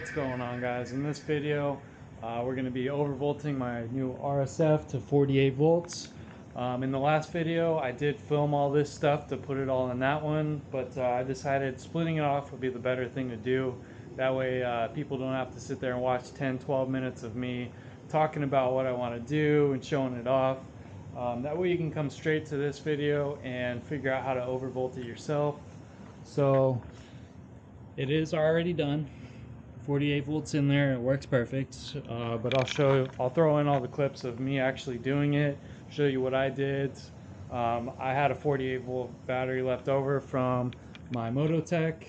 What's going on, guys? In this video we're going to be overvolting my new RSF to 48 volts. In the last video I did film all this stuff to put it all in that one, but I decided splitting it off would be the better thing to do. That way people don't have to sit there and watch 10-12 minutes of me talking about what I want to do and showing it off. That way you can come straight to this video and figure out how to overvolt it yourself. So it is already done. 48 volts in there, it works perfect. But I'll throw in all the clips of me actually doing it, show you what I did. I had a 48 volt battery left over from my Mototech.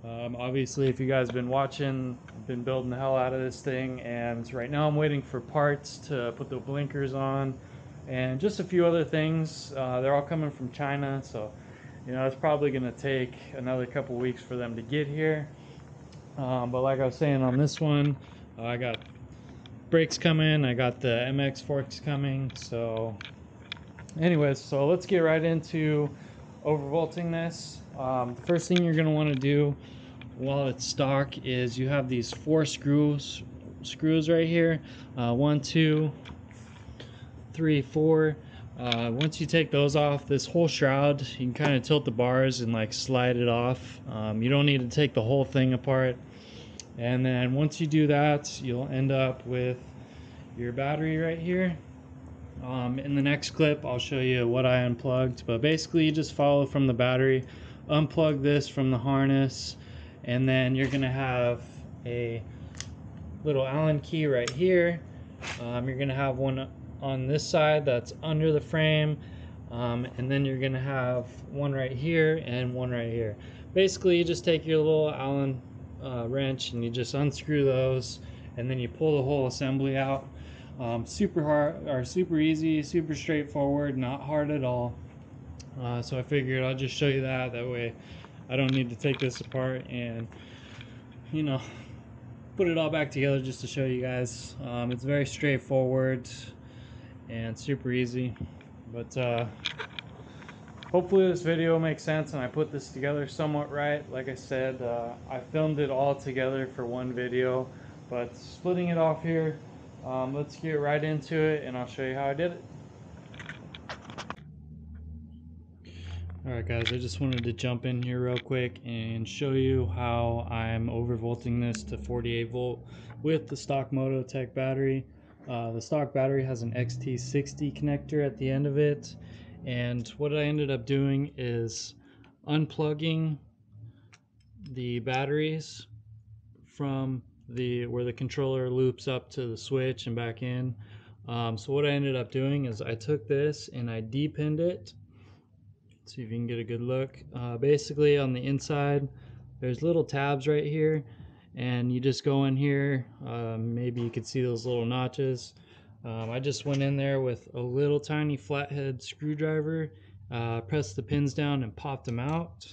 Obviously, if you guys have been watching, I've been building the hell out of this thing, and right now I'm waiting for parts to put the blinkers on and just a few other things. They're all coming from China, so you know it's probably going to take another couple weeks for them to get here. But like I was saying on this one, I got brakes coming, I got the MX forks coming. So anyways, so let's get right into overvolting this. The first thing you're going to want to do while it's stock is you have these 4 screws right here. 1, 2, 3, 4. Once you take those off, this whole shroud, you can kind of tilt the bars and like slide it off. You don't need to take the whole thing apart. And then once you do that, you'll end up with your battery right here. In the next clip, I'll show you what I unplugged, but basically you just follow from the battery, unplug this from the harness, and then you're gonna have a little Allen key right here. You're gonna have one on this side that's under the frame, and then you're gonna have one right here and one right here. Basically you just take your little Allen wrench and you just unscrew those, and then you pull the whole assembly out. Super hard, or super easy, super straightforward, not hard at all. So I figured I'll just show you that way I don't need to take this apart and, you know, put it all back together just to show you guys. It's very straightforward and super easy, but hopefully this video makes sense and I put this together somewhat right. Like I said, I filmed it all together for one video, but splitting it off here, let's get right into it and I'll show you how I did it. Alright guys, I just wanted to jump in here real quick and show you how I'm overvolting this to 48 volt with the stock Mototech battery. The stock battery has an XT60 connector at the end of it, and what I ended up doing is unplugging the batteries from where the controller loops up to the switch and back in. So what I ended up doing is I took this and I depinned it. See if you can get a good look. Basically on the inside there's little tabs right here, and you just go in here. Maybe you could see those little notches. I just went in there with a little tiny flathead screwdriver, pressed the pins down and popped them out.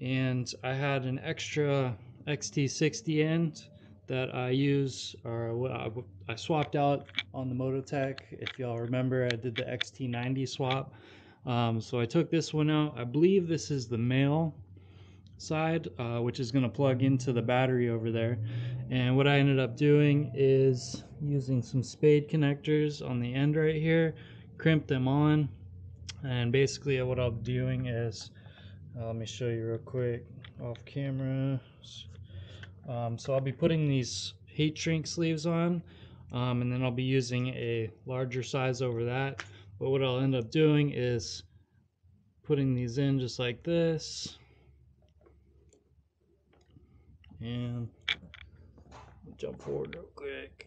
And I had an extra XT60 end that I use, or I swapped out on the Mototech. If y'all remember, I did the XT90 swap. So I took this one out. I believe this is the male side, which is going to plug into the battery over there. And what I ended up doing is using some spade connectors on the end right here, crimp them on, and basically what I'll be doing is, let me show you real quick off camera. So I'll be putting these heat shrink sleeves on, and then I'll be using a larger size over that. But what I'll end up doing is putting these in just like this, and jump forward real quick,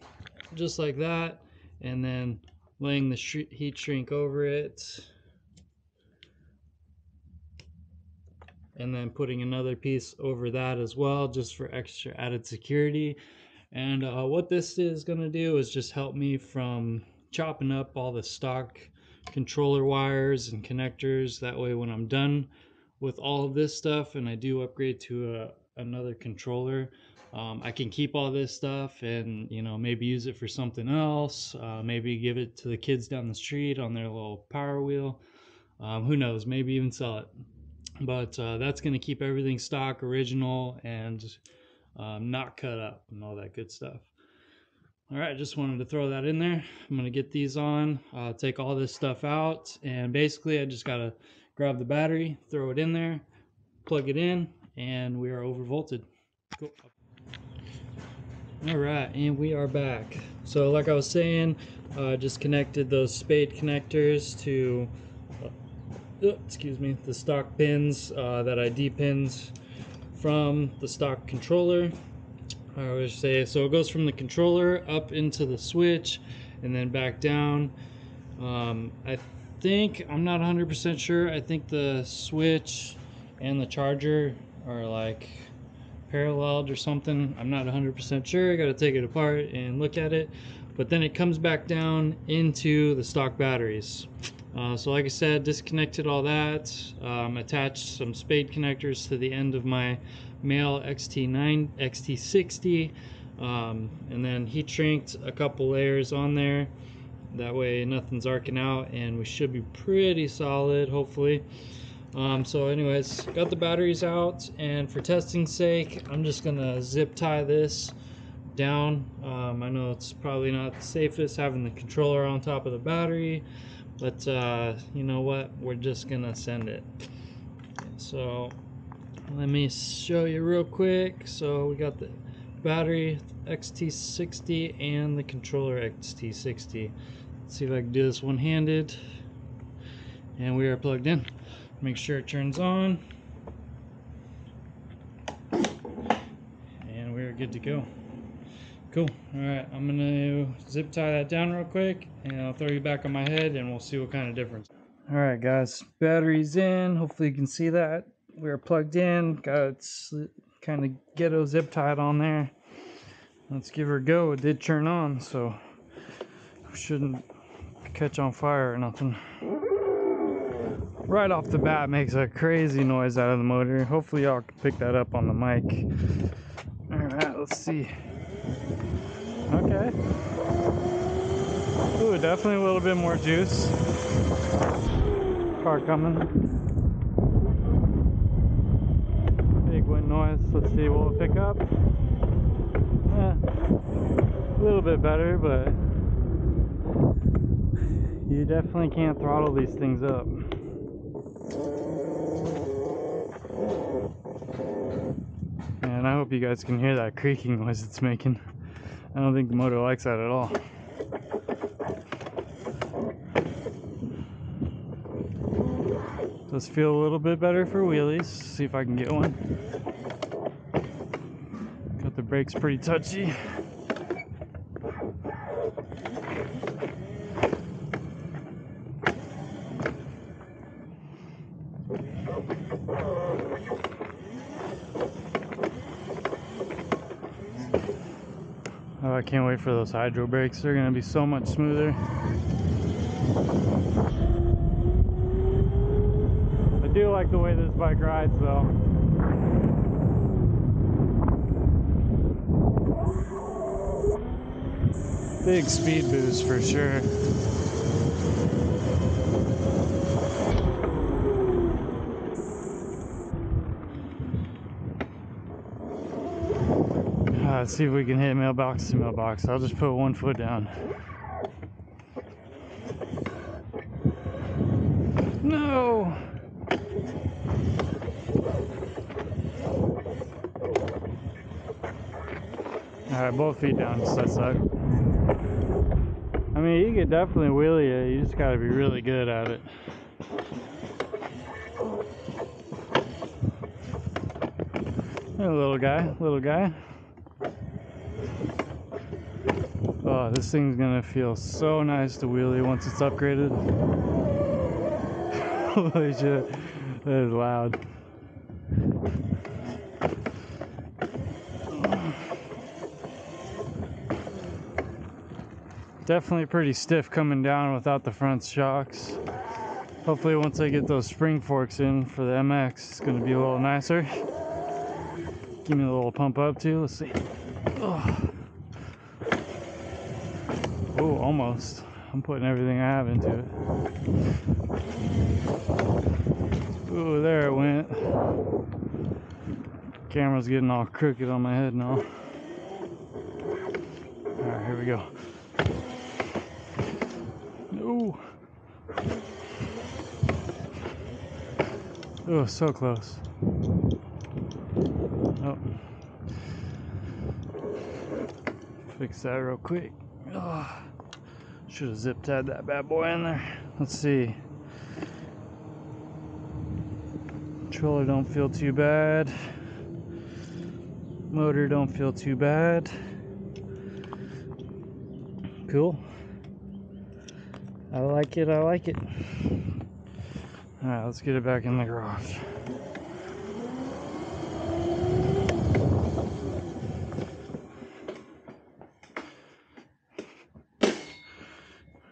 just like that, and then laying the heat shrink over it, and then putting another piece over that as well, just for extra added security. And what this is going to do is just help me from chopping up all the stock controller wires and connectors. That way when I'm done with all of this stuff and I do upgrade to another controller, I can keep all this stuff and, you know, maybe use it for something else, maybe give it to the kids down the street on their little power wheel, who knows, maybe even sell it. But that's going to keep everything stock, original, and not cut up and all that good stuff. All right, just wanted to throw that in there. I'm gonna get these on, take all this stuff out, and basically I just gotta grab the battery, throw it in there, plug it in, and we are overvolted. Cool. All right, and we are back. So like I was saying, just connected those spade connectors to, excuse me, the stock pins that I depinned from the stock controller. I would say, so it goes from the controller up into the switch and then back down. I think, I'm not 100% sure, I think the switch and the charger are like paralleled or something. I'm not 100% sure. I got to take it apart and look at it, but then it comes back down into the stock batteries. So like I said, disconnected all that, attached some spade connectors to the end of my male XT60, and then heat shrinked a couple layers on there. That way nothing's arcing out, and we should be pretty solid, hopefully. So anyways, got the batteries out, and for testing's sake, I'm just gonna zip tie this down. I know it's probably not the safest having the controller on top of the battery, but you know what, we're just gonna send it. So let me show you real quick. So we got the battery XT60 and the controller XT60. Let's see if I can do this one-handed. And we are plugged in. Make sure it turns on. And we're good to go. Cool. Alright, I'm gonna zip tie that down real quick, and I'll throw you back on my head and we'll see what kind of difference. Alright guys, battery's in. Hopefully you can see that. We're plugged in, got it kind of ghetto zip tied on there. Let's give her a go. It did turn on, so shouldn't catch on fire or nothing. Right off the bat makes a crazy noise out of the motor. Hopefully y'all can pick that up on the mic. Alright, let's see. Okay. Ooh, definitely a little bit more juice. Car coming. Big wind noise. Let's see, will it pick up? A little bit better, but you definitely can't throttle these things up. And I hope you guys can hear that creaking noise it's making. I don't think the motor likes that at all. Does feel a little bit better for wheelies. See if I can get one. Got the brakes pretty touchy. Oh, I can't wait for those hydro brakes. They're gonna be so much smoother. I do like the way this bike rides though. Big speed boost for sure. Let's see if we can hit mailbox to mailbox. I'll just put one foot down. No! Alright, both feet down, just that side. I mean, you could definitely wheelie it, you just gotta be really good at it. Hey, little guy, little guy. Oh, this thing's gonna feel so nice to wheelie once it's upgraded. Holy shit, that is loud. Definitely pretty stiff coming down without the front shocks. Hopefully once I get those spring forks in for the MX, it's gonna be a little nicer. Give me a little pump up too, let's see. Oh, almost. I'm putting everything I have into it. Ooh, there it went. Camera's getting all crooked on my head now. Alright, here we go. No. Oh, so close. Oh. Fix that real quick. Oh. Should have zip tied that bad boy in there. Let's see. Controller don't feel too bad. Motor don't feel too bad. Cool. I like it, I like it. Alright, let's get it back in the garage.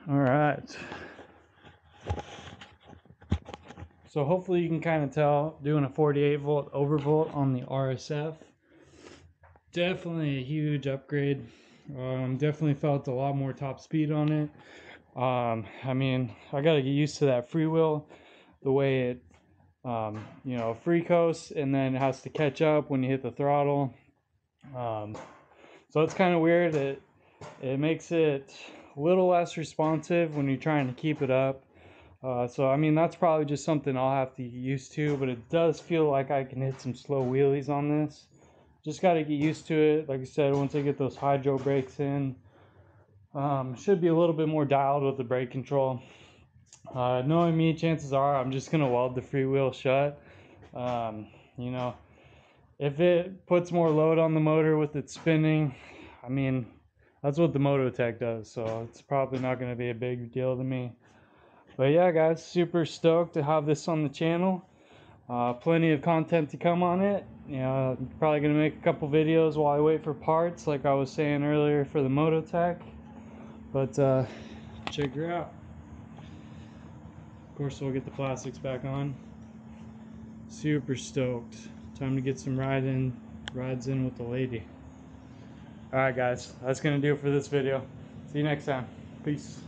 Alright. So hopefully you can kind of tell, doing a 48 volt overvolt on the RSF. Definitely a huge upgrade. Definitely felt a lot more top speed on it. I mean, I gotta get used to that freewheel, the way it, you know, free coasts and then it has to catch up when you hit the throttle. So it's kind of weird. It makes it a little less responsive when you're trying to keep it up. So I mean, that's probably just something I'll have to get used to, but it does feel like I can hit some slow wheelies on this. Just got to get used to it. Like I said, once I get those hydro brakes in, should be a little bit more dialed with the brake control. Knowing me, chances are I'm just gonna weld the freewheel shut. You know, if it puts more load on the motor with it spinning, I mean, that's what the Mototech does, so it's probably not going to be a big deal to me. But yeah, guys, super stoked to have this on the channel. Plenty of content to come on it. You know, I'm probably going to make a couple videos while I wait for parts, like I was saying earlier for the Mototech. But check her out. Of course, we'll get the plastics back on. Super stoked. Time to get some rides in with the lady. Alright guys, that's going to do it for this video. See you next time. Peace.